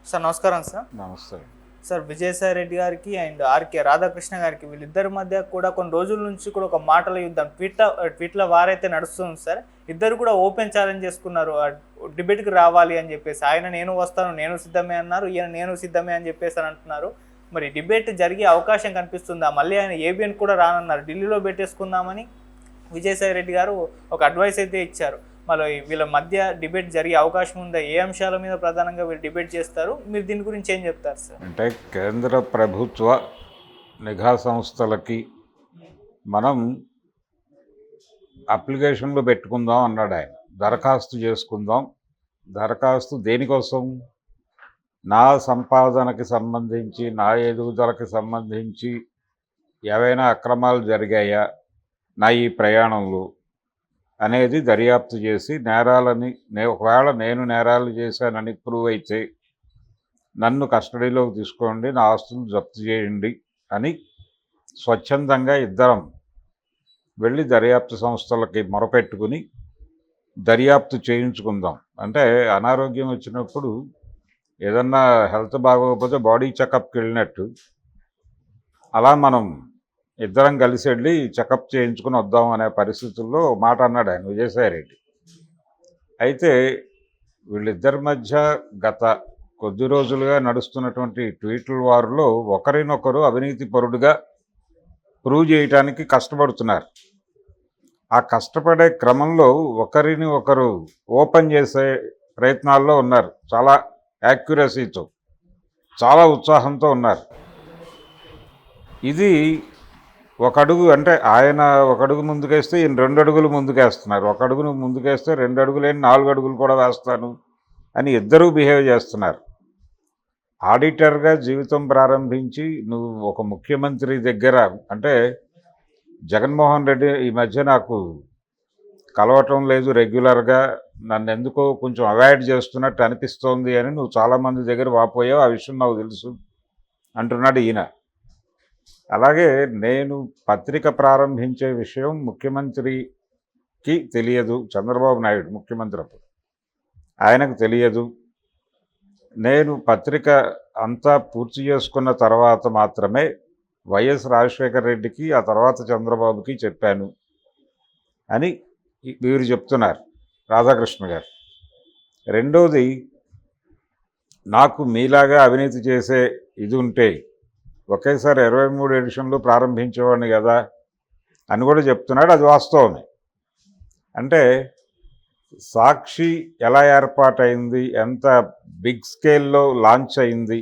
Sir నమస్కారం sir. నమస్తే. Sir Vijayasai Reddy గారికి అండ్ ఆర్కే రాధాకృష్ణ గారికి వీళ్ళిద్దరి మధ్య కూడా కొన్ని రోజుల నుంచి కూడా ఒక మాటల యుద్ధం ట్వీట్ల వారైతే నడుస్తుంది సార్. ఇద్దరు కూడా ఓపెన్ ఛాలెంజ్ చేసుకున్నారు డిబేట్కి రావాలి అని చెప్పేసి. ఆయన నేను వస్తాను, నేను సిద్ధమే అన్నారు, ఈయన నేను సిద్ధమే అని చెప్పేసి అని అంటున్నారు. మరి డిబేట్ జరిగే అవకాశం కనిపిస్తుందా? మళ్ళీ ఆయన ఏబిఎన్ కూడా రానన్నారు, ఢిల్లీలో పెట్టేసుకుందామని విజయసాయి రెడ్డి గారు ఒక అడ్వైస్ అయితే ఇచ్చారు. మళ్ళీ వీళ్ళ మధ్య డిబేట్ జరిగే అవకాశం ఉందా? ఏ అంశాల మీద ప్రధానంగా వీళ్ళు డిబేట్ చేస్తారు? మీరు దీని గురించి ఏం చెప్తారు సార్? అంటే కేంద్ర ప్రభుత్వ నిఘా సంస్థలకి మనం అప్లికేషన్లు పెట్టుకుందాం అన్నాడు ఆయన. దరఖాస్తు చేసుకుందాం. దరఖాస్తు దేనికోసం? నా సంపాదనకి సంబంధించి, నా ఎదుగుదలకి సంబంధించి ఏవైనా అక్రమాలు జరిగాయా నా ఈ ప్రయాణంలో అనేది దర్యాప్తు చేసి నేరాలని ఒకవేళ నేను నేరాలు చేశానని ప్రూవ్ అయితే నన్ను కస్టడీలోకి తీసుకోండి, నా ఆస్తులు జప్తు చేయండి అని స్వచ్ఛందంగా ఇద్దరం వెళ్ళి దర్యాప్తు సంస్థలకి మొరపెట్టుకుని దర్యాప్తు చేయించుకుందాం. అంటే అనారోగ్యం వచ్చినప్పుడు ఏదన్నా హెల్త్ బాగోకపోతే బాడీ చెకప్కి వెళ్ళినట్టు అలా మనం ఇద్దరం కలిసి వెళ్ళి చెకప్ చేయించుకుని వద్దాం అనే పరిస్థితుల్లో మాట అన్నాడు ఆయన విజయసాయి రెడ్డి. అయితే వీళ్ళిద్దరి మధ్య గత కొద్ది రోజులుగా నడుస్తున్నటువంటి ట్వీట్ల వారిలో ఒకరినొకరు అవినీతి పరుడుగా ప్రూవ్ చేయడానికి కష్టపడుతున్నారు. ఆ కష్టపడే క్రమంలో ఒకరిని ఒకరు ఓపెన్ చేసే ప్రయత్నాల్లో ఉన్నారు. చాలా యాక్యురసీతో, చాలా ఉత్సాహంతో ఉన్నారు. ఇది ఒక అడుగు, అంటే ఆయన ఒక అడుగు ముందుకేస్తే ఈయన 2 అడుగులు ముందుకేస్తున్నారు. ఒక అడుగును ముందుకేస్తే 2 అడుగులేని 4 అడుగులు కూడా వేస్తాను అని ఇద్దరూ బిహేవ్ చేస్తున్నారు. ఆడిటర్గా జీవితం ప్రారంభించి నువ్వు ఒక ముఖ్యమంత్రి దగ్గర, అంటే జగన్మోహన్ రెడ్డి ఈ మధ్య నాకు కలవటం లేదు రెగ్యులర్గా, నన్ను ఎందుకో కొంచెం అవాయిడ్ చేస్తున్నట్టు అనిపిస్తోంది అని నువ్వు చాలామంది దగ్గర వాపోయావు, ఆ విషయం నాకు తెలుసు అంటున్నాడు ఈయన. అలాగే నేను పత్రిక ప్రారంభించే విషయం ముఖ్యమంత్రికి తెలియదు, చంద్రబాబు నాయుడు ముఖ్యమంత్రి అప్పుడు, ఆయనకు తెలియదు. నేను పత్రిక అంతా పూర్తి చేసుకున్న తర్వాత మాత్రమే వైఎస్ రాజశేఖర రెడ్డికి, ఆ తర్వాత చంద్రబాబుకి చెప్పాను అని వీరు చెప్తున్నారు, రాధాకృష్ణ గారు. రెండోది, నాకు మీలాగా అవినీతి చేసే ఇది ఉంటే ఒకేసారి 23 ఎడిషన్లు ప్రారంభించేవాడిని కదా అని కూడా చెప్తున్నాడు. అది వాస్తవమే. అంటే సాక్షి ఎలా ఏర్పాటైంది, ఎంత బిగ్ స్కేల్లో లాంచ్ అయింది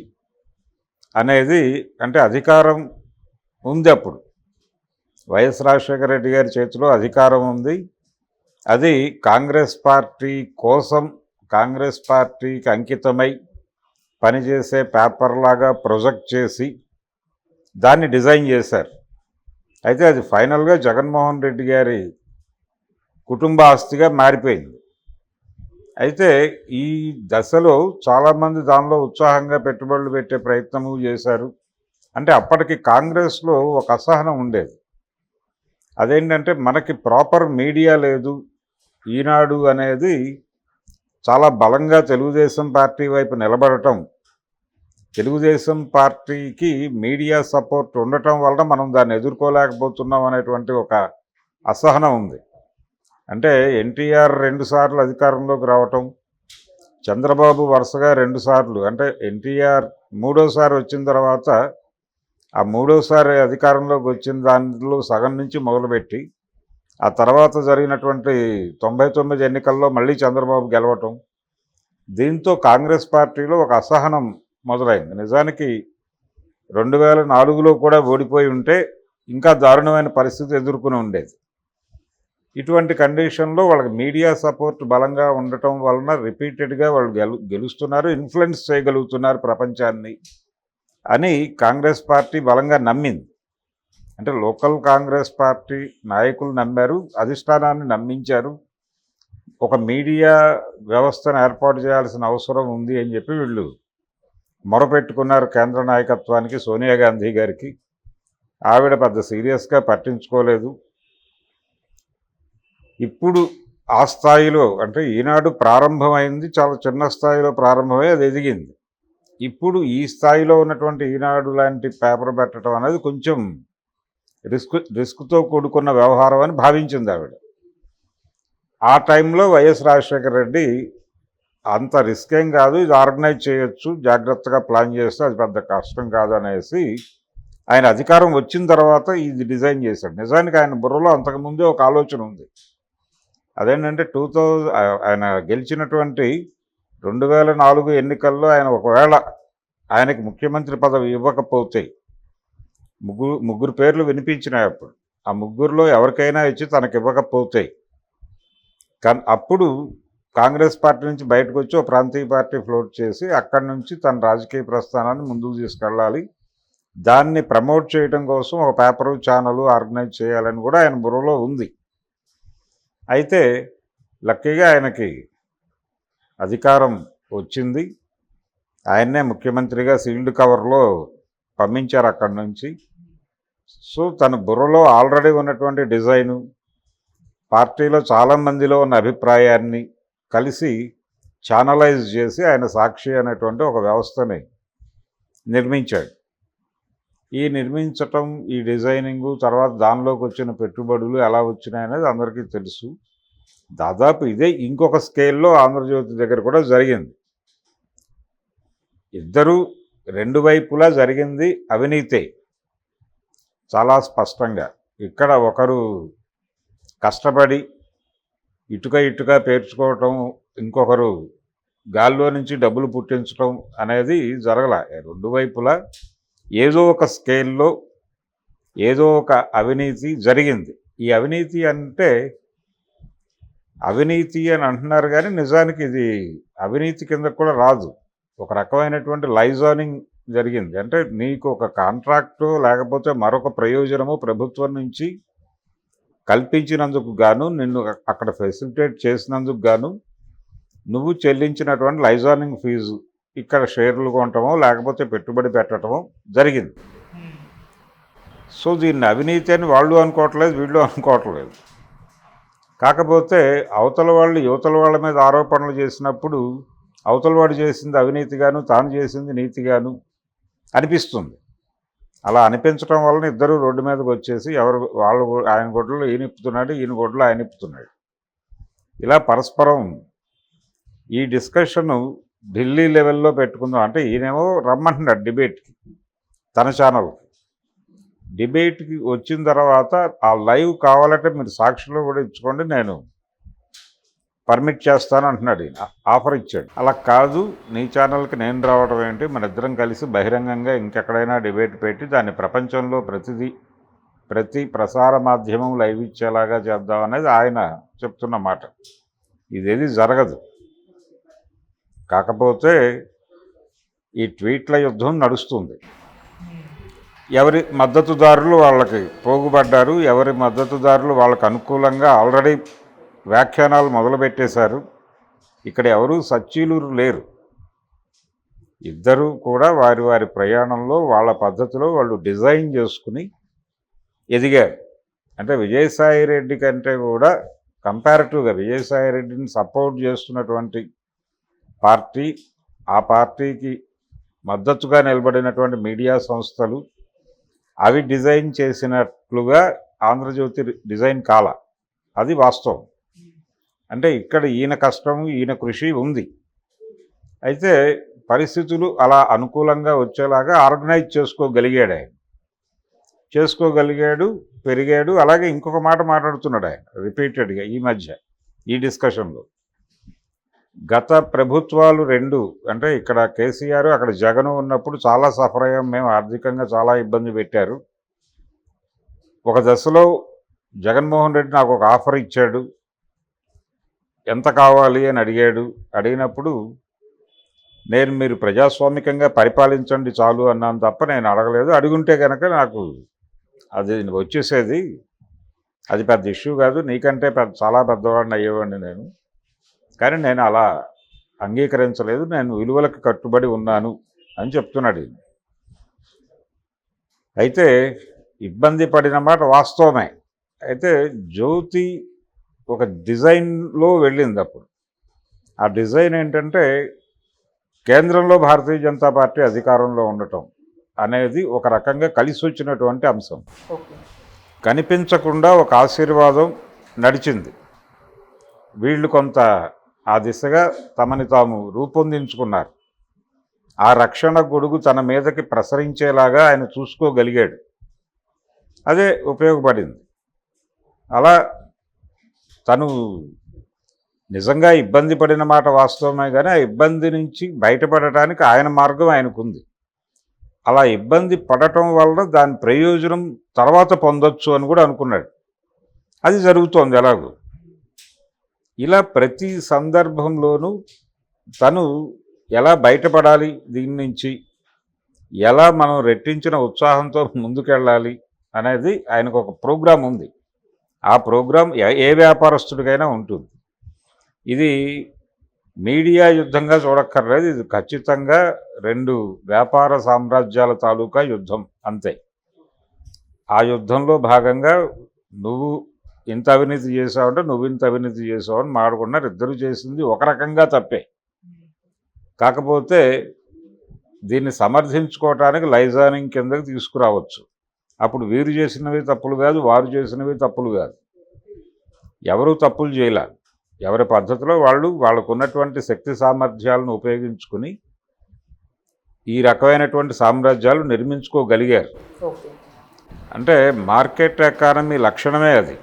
అనేది, అంటే అధికారం ఉంది. అప్పుడు వైఎస్ రాజశేఖర రెడ్డి గారి చేతిలో అధికారం ఉంది. అది కాంగ్రెస్ పార్టీ కోసం, కాంగ్రెస్ పార్టీకి అంకితమై పనిచేసే పేపర్లాగా ప్రొజెక్ట్ చేసి దాన్ని డిజైన్ చేశారు. అయితే అది ఫైనల్గా జగన్మోహన్ రెడ్డి గారి కుటుంబ ఆస్తిగా మారిపోయింది. అయితే ఈ దశలో చాలామంది దానిలో ఉత్సాహంగా పెట్టుబడులు పెట్టే ప్రయత్నము చేశారు. అంటే అప్పటికి కాంగ్రెస్లో ఒక అసహనం ఉండేది. అదేంటంటే మనకి ప్రాపర్ మీడియా లేదు. ఈనాడు అనేది చాలా బలంగా తెలుగుదేశం పార్టీ వైపు నిలబడటం, తెలుగుదేశం పార్టీకి మీడియా సపోర్ట్ ఉండటం వలన మనం దాన్ని ఎదుర్కోలేకపోతున్నాం అనేటువంటి ఒక అసహనం ఉంది. అంటే ఎన్టీఆర్ 2 సార్లు అధికారంలోకి రావటం, చంద్రబాబు వరుసగా 2 సార్లు, అంటే ఎన్టీఆర్ 3వసారి వచ్చిన తర్వాత ఆ 3వసారి అధికారంలోకి వచ్చిన దానిలో సగం నుంచి మొదలుపెట్టి ఆ తర్వాత జరిగినటువంటి 99 ఎన్నికల్లో మళ్ళీ చంద్రబాబు గెలవటం, దీంతో కాంగ్రెస్ పార్టీలో ఒక అసహనం మొదలైంది. నిజానికి 2004లో కూడా ఓడిపోయి ఉంటే ఇంకా దారుణమైన పరిస్థితి ఎదుర్కొని ఉండేది. ఇటువంటి కండిషన్లో వాళ్ళకి మీడియా సపోర్ట్ బలంగా ఉండటం వలన రిపీటెడ్గా వాళ్ళు గెలుస్తున్నారు, ఇన్ఫ్లుయెన్స్ చేయగలుగుతున్నారు ప్రపంచాన్ని అని కాంగ్రెస్ పార్టీ బలంగా నమ్మింది. అంటే లోకల్ కాంగ్రెస్ పార్టీ నాయకులు నమ్మారు, అధిష్టానాన్ని నమ్మించారు. ఒక మీడియా వ్యవస్థను ఏర్పాటు చేయాల్సిన అవసరం ఉంది అని చెప్పి వీళ్ళు మొరపెట్టుకున్నారు కేంద్ర నాయకత్వానికి, సోనియా గాంధీ గారికి. ఆవిడ పెద్ద సీరియస్గా పట్టించుకోలేదు. ఇప్పుడు ఆ స్థాయిలో, అంటే ఈనాడు ప్రారంభమైంది చాలా చిన్న స్థాయిలో ప్రారంభమై అది ఎదిగింది. ఇప్పుడు ఈ స్థాయిలో ఉన్నటువంటి ఈనాడు లాంటి పేపర్ పెట్టడం అనేది కొంచెం రిస్క్తో కూడుకున్న వ్యవహారం అని భావించింది ఆవిడ. ఆ టైంలో వైఎస్ రాజశేఖర రెడ్డి అంత రిస్క్ ఏం కాదు, ఇది ఆర్గనైజ్ చేయొచ్చు, జాగ్రత్తగా ప్లాన్ చేస్తే అది పెద్ద కష్టం కాదు అనేసి ఆయన అధికారం వచ్చిన తర్వాత ఇది డిజైన్ చేశాడు. నిజానికి ఆయన బుర్రలో అంతకుముందే ఒక ఆలోచన ఉంది. అదేంటంటే ఆయన గెలిచినటువంటి 2004 ఎన్నికల్లో ఆయన ఒకవేళ ఆయనకి ముఖ్యమంత్రి పదవి ఇవ్వకపోతే ముగ్గురు పేర్లు వినిపించినాయి అప్పుడు. ఆ ముగ్గురులో ఎవరికైనా ఇచ్చి తనకి ఇవ్వకపోతే కానీ అప్పుడు కాంగ్రెస్ పార్టీ నుంచి బయటకు వచ్చి ఒక ప్రాంతీయ పార్టీ ఫ్లోట్ చేసి అక్కడి నుంచి తన రాజకీయ ప్రస్థానాన్ని ముందుకు తీసుకెళ్ళాలి, దాన్ని ప్రమోట్ చేయడం కోసం ఒక పేపరు ఛానల్ ఆర్గనైజ్ చేయాలని కూడా ఆయన బుర్రలో ఉంది. అయితే లక్కీగా ఆయనకి అధికారం వచ్చింది. ఆయన్నే ముఖ్యమంత్రిగా సీల్డ్ కవర్లో పంపించారు అక్కడి నుంచి. సో తన బుర్రలో ఆల్రెడీ ఉన్నటువంటి డిజైను, పార్టీలో చాలామందిలో ఉన్న అభిప్రాయాన్ని కలిసి ఛానలైజ్ చేసి ఆయన సాక్షి అనేటువంటి ఒక వ్యవస్థని నిర్మించాడు. ఈ నిర్మించటం, ఈ డిజైనింగు, తర్వాత దానిలోకి వచ్చిన పెట్టుబడులు ఎలా వచ్చినాయనేది అందరికీ తెలుసు. దాదాపు ఇదే ఇంకొక స్కేల్లో ఆంధ్రజ్యోతి దగ్గర కూడా జరిగింది. ఇద్దరు రెండు వైపులా జరిగింది అవినీతే చాలా స్పష్టంగా. ఇక్కడ ఒకరు కష్టపడి ఇటుక పేర్చుకోవటం, ఇంకొకరు గాల్లో నుంచి డబ్బులు పుట్టించడం అనేది జరగల. రెండు వైపులా ఏదో ఒక స్కేల్లో ఏదో ఒక అవినీతి జరిగింది. ఈ అవినీతి అంటే అవినీతి అని అంటున్నారు కానీ నిజానికి ఇది అవినీతి కింద కూడా రాదు. ఒక రకమైనటువంటి లైజానింగ్ జరిగింది. అంటే నీకు ఒక కాంట్రాక్టు లేకపోతే మరొక ప్రయోజనము ప్రభుత్వం నుంచి కల్పించినందుకు గాను, నిన్ను అక్కడ ఫెసిలిటేట్ చేసినందుకు గాను నువ్వు చెల్లించినటువంటి లైజానింగ్ ఫీజు ఇక్కడ షేర్లు కొనటమో లేకపోతే పెట్టుబడి పెట్టడమో జరిగింది. సో దీన్ని అవినీతి అని వాళ్ళు అనుకోవట్లేదు, వీళ్ళు అనుకోవట్లేదు. కాకపోతే అవతల వాళ్ళు యువతల వాళ్ళ మీద ఆరోపణలు చేసినప్పుడు అవతల వాడు చేసింది అవినీతిగాను, తాను చేసింది నీతిగాను అనిపిస్తుంది. అలా అనిపించడం వలన ఇద్దరు రోడ్డు మీదకి వచ్చేసి వాళ్ళు ఆయన గొడ్డలు ఈయన ఇప్పుతున్నాడు, ఈయన గొడ్డలు ఆయన ఇప్పుతున్నాడు. ఇలా పరస్పరం ఈ డిస్కషను ఢిల్లీ లెవెల్లో పెట్టుకుందాం అంటే ఈయనేమో రమ్మంటున్నాడు డిబేట్కి, తన ఛానల్కి. డిబేట్కి వచ్చిన తర్వాత ఆ లైవ్ కావాలంటే మీరు సాక్షిలో కూడా ఇచ్చుకోండి, నేను పర్మిట్ చేస్తాను అంటున్నాడు. ఈయన ఆఫర్ ఇచ్చాడు. అలా కాదు, నీ ఛానల్కి నేను రావడం ఏంటి, మన ఇద్దరం కలిసి బహిరంగంగా ఇంకెక్కడైనా డిబేట్ పెట్టి దాన్ని ప్రపంచంలో ప్రతి ప్రసార మాధ్యమం లైవ్ ఇచ్చేలాగా చేద్దాం అనేది ఆయన చెప్తున్న మాట. ఇదేది జరగదు. కాకపోతే ఈ ట్వీట్ల యుద్ధం నడుస్తుంది. ఎవరి మద్దతుదారులు వాళ్ళకి పోగుపడ్డారు, ఎవరి మద్దతుదారులు వాళ్ళకు అనుకూలంగా ఆల్రెడీ వ్యాఖ్యానాలు మొదలుపెట్టేశారు. ఇక్కడ ఎవరూ సచ్చీలురు లేరు. ఇద్దరూ కూడా వారి వారి ప్రయాణంలో వాళ్ళ పద్ధతిలో వాళ్ళు డిజైన్ చేసుకుని ఎదిగారు. అంటే విజయసాయిరెడ్డి కంటే కూడా కంపారిటివ్గా విజయసాయిరెడ్డిని సపోర్ట్ చేస్తున్నటువంటి పార్టీ, ఆ పార్టీకి మద్దతుగా నిలబడినటువంటి మీడియా సంస్థలు అవి డిజైన్ చేసినట్లుగా ఆంధ్రజ్యోతి డిజైన్ కాల, అది వాస్తవం. అంటే ఇక్కడ ఈయన కష్టం, ఈయన కృషి ఉంది. అయితే పరిస్థితులు అలా అనుకూలంగా వచ్చేలాగా ఆర్గనైజ్ చేసుకోగలిగాడు ఆయన. పెరిగాడు. అలాగే ఇంకొక మాట మాట్లాడుతున్నాడు ఆయన రిపీటెడ్గా ఈ మధ్య ఈ డిస్కషన్లో. గత ప్రభుత్వాలు రెండు, అంటే ఇక్కడ కేసీఆర్ అక్కడ జగన్ ఉన్నప్పుడు చాలా సఫర్ అయ్యాం మేము, ఆర్థికంగా చాలా ఇబ్బంది పెట్టారు. ఒక దశలో జగన్మోహన్ రెడ్డి నాకు ఒక ఆఫర్ ఇచ్చాడు, ఎంత కావాలి అని అడిగినప్పుడు నేను మీరు ప్రజాస్వామికంగా పరిపాలించండి చాలు అన్నాను తప్ప నేను అడగలేదు. అడుగుంటే కనుక నాకు అది వచ్చేసేది, అది పెద్ద ఇష్యూ కాదు, నీకంటే చాలా పెద్దవాడిని అయ్యేవాడిని నేను, కానీ నేను అలా అంగీకరించలేదు, నేను విలువలకు కట్టుబడి ఉన్నాను అని చెప్తున్నాడు. అయితే ఇబ్బంది పడిన మాట వాస్తవమే. అయితే జ్యోతి ఒక డిజైన్లో వెళ్ళింది. అప్పుడు ఆ డిజైన్ ఏంటంటే కేంద్రంలో భారతీయ జనతా పార్టీ అధికారంలో ఉండటం అనేది ఒక రకంగా కలిసి వచ్చినటువంటి అంశం. ఓకే. కనిపించకుండా ఒక ఆశీర్వాదం నడిచింది. వీళ్ళు కొంత ఆ దిశగా తమని తాము రూపొందించుకున్నారు. ఆ రక్షణ గొడుగు తన మీదకి ప్రసరించేలాగా ఆయన చూసుకోగలిగాడు. అదే ఉపయోగపడింది. అలా తను నిజంగా ఇబ్బంది పడిన మాట వాస్తవమే, కానీ ఆ ఇబ్బంది నుంచి బయటపడటానికి ఆయన మార్గం ఆయనకుంది. అలా ఇబ్బంది పడటం వల్ల దాని ప్రయోజనం తర్వాత పొందొచ్చు అని కూడా అనుకున్నాడు. అది జరుగుతోంది ఎలాగో. ఇలా ప్రతి సందర్భంలోనూ తను ఎలా బయటపడాలి దీని నుంచి, ఎలా మనం రెట్టించిన ఉత్సాహంతో ముందుకెళ్ళాలి అనేది ఆయనకు ఒక ప్రోగ్రాం ఉంది. ఆ ప్రోగ్రాం ఏ వ్యాపారస్తుడికైనా ఉంటుంది. ఇది మీడియా యుద్ధంగా చూడక్కర్లేదు. ఇది ఖచ్చితంగా రెండు వ్యాపార సామ్రాజ్యాల తాలూకా యుద్ధం అంతే. ఆ యుద్ధంలో భాగంగా నువ్వు ఇంత అవినీతి చేసావంటే నువ్వు ఇంత అవినీతి చేసావని మాడుకున్నారు. ఇద్దరు చేసింది ఒక రకంగా తప్పే. కాకపోతే దీన్ని సమర్థించుకోవటానికి లైజానింగ్ కిందకి తీసుకురావచ్చు. అప్పుడు వీరు చేసినవి తప్పులు కాదు, వారు చేసినవి తప్పులు కాదు. ఎవరు తప్పులు చేయలే. ఎవరి పద్ధతిలో వాళ్ళకు ఉన్నటువంటి శక్తి సామర్థ్యాలను ఉపయోగించుకుని ఈ రకమైనటువంటి సామ్రాజ్యాలు నిర్మించుకోగలిగారు. ఓకే. అంటే మార్కెట్ ఎకానమీ లక్షణమే అది.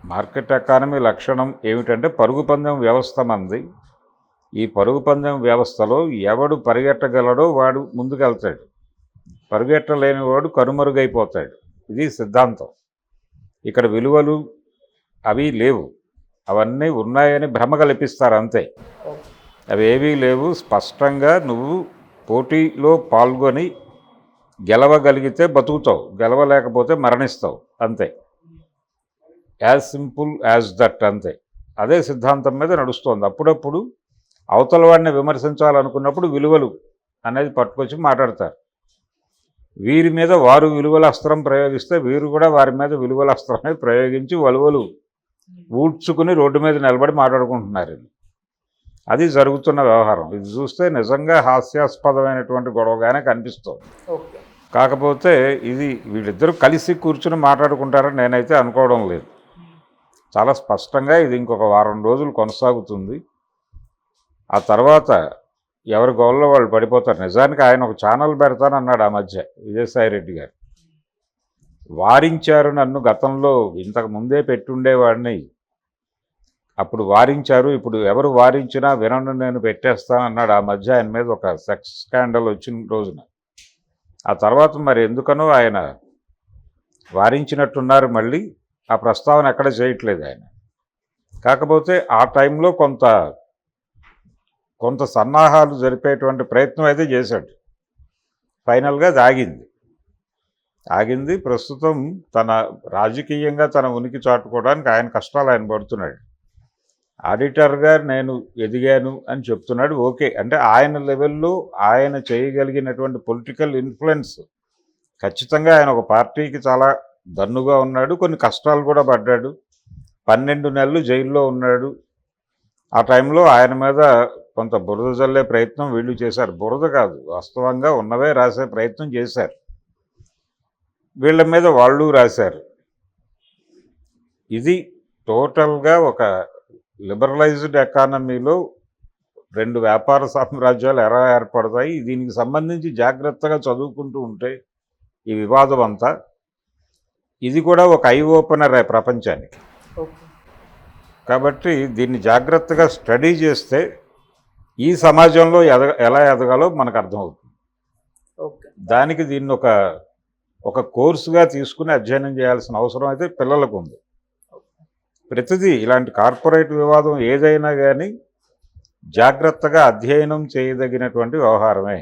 మార్కెట్ ఎకానమీ లక్షణం ఏమిటంటే పరుగు పందెం వ్యవస్థ మంది. ఈ పరుగు పందెం వ్యవస్థలో ఎవడు పరిగెట్టగలడో వాడు ముందుకెళ్తాడు, పరిగెట్టలేని వాడు కనుమరుగైపోతాడు. ఇది సిద్ధాంతం. ఇక్కడ విలువలు అవి లేవు. అవన్నీ ఉన్నాయని భ్రమ కల్పిస్తారు అంతే. అవి ఏవీ లేవు. స్పష్టంగా నువ్వు పోటీలో పాల్గొని గెలవగలిగితే బతుకుతావు, గెలవలేకపోతే మరణిస్తావు అంతే. యాజ్ సింపుల్ యాజ్ దట్ అంతే. అదే సిద్ధాంతం మీద నడుస్తోంది. అప్పుడప్పుడు అవతల వాడిని విమర్శించాలనుకున్నప్పుడు విలువలు అనేది పట్టుకొచ్చి మాట్లాడతారు. వీరి మీద వారు విలువల అస్త్రం ప్రయోగిస్తే వీరు కూడా వారి మీద విలువల అస్త్రమే ప్రయోగించి వలువలు ఊడ్చుకుని రోడ్డు మీద నిలబడి మాట్లాడుకుంటున్నారు. అది జరుగుతున్న వ్యవహారం. ఇది చూస్తే నిజంగా హాస్యాస్పదమైనటువంటి గొడవగానే కనిపిస్తుంది. కాకపోతే ఇది వీళ్ళిద్దరూ కలిసి కూర్చుని మాట్లాడుకుంటారని నేనైతే అనుకోవడం లేదు. చాలా స్పష్టంగా ఇది ఇంకొక వారం రోజులు కొనసాగుతుంది. ఆ తర్వాత ఎవరి గోల్లో వాళ్ళు పడిపోతారు. నిజానికి ఆయన ఒక ఛానల్ పెడతానన్నాడు ఆ మధ్య, విజయసాయిరెడ్డి గారు. వారించారు నన్ను, గతంలో ఇంతకు ముందే పెట్టుండేవాడిని, అప్పుడు వారించారు, ఇప్పుడు ఎవరు వారించినా వినను నేను పెట్టేస్తానన్నాడు ఆ మధ్య. ఆయన మీద ఒక సెక్స్ స్కాండల్ వచ్చిన రోజున. ఆ తర్వాత మరి ఎందుకనో ఆయన వారించినట్టున్నారు. మళ్ళీ ఆ ప్రస్తావన ఎక్కడ చేయట్లేదు ఆయన. కాకపోతే ఆ టైంలో కొంత సన్నాహాలు జరిపేటువంటి ప్రయత్నం అయితే చేశాడు. ఫైనల్గా అది ఆగింది. ప్రస్తుతం తన రాజకీయంగా తన ఉనికి చాటుకోవడానికి ఆయన కష్టాలు ఆయన పడుతున్నాడు. ఆడిటర్గా నేను ఎదిగాను అని చెప్తున్నాడు. ఓకే, అంటే ఆయన లెవెల్లో ఆయన చేయగలిగినటువంటి పొలిటికల్ ఇన్ఫ్లుయెన్స్ ఖచ్చితంగా ఆయన ఒక పార్టీకి చాలా దన్నుగా ఉన్నాడు. కొన్ని కష్టాలు కూడా పడ్డాడు. 12 నెలలు జైల్లో ఉన్నాడు. ఆ టైంలో ఆయన మీద కొంత బురద జల్లే ప్రయత్నం వీళ్ళు చేశారు. బురద కాదు, వాస్తవంగా ఉన్నవే రాసే ప్రయత్నం చేశారు. వీళ్ళ మీద వాళ్ళు రాశారు. ఇది టోటల్గా ఒక లిబరలైజ్డ్ ఎకానమీలో రెండు వ్యాపార సామ్రాజ్యాలు ఎలా ఏర్పడతాయి, దీనికి సంబంధించి జాగ్రత్తగా చదువుకుంటూ ఉంటే ఈ వివాదం అంతా, ఇది కూడా ఒక ఐ ఓపెనర్ ప్రపంచానికి. కాబట్టి దీన్ని జాగ్రత్తగా స్టడీ చేస్తే ఈ సమాజంలో ఎలా ఎదగాలో మనకు అర్థమవుతుంది. దానికి దీన్ని ఒక కోర్సుగా తీసుకుని అధ్యయనం చేయాల్సిన అవసరం అయితే పిల్లలకు ఉంది. ప్రతిదీ ఇలాంటి కార్పొరేట్ వివాదం ఏదైనా కానీ జాగ్రత్తగా అధ్యయనం చేయదగినటువంటి వ్యవహారమే.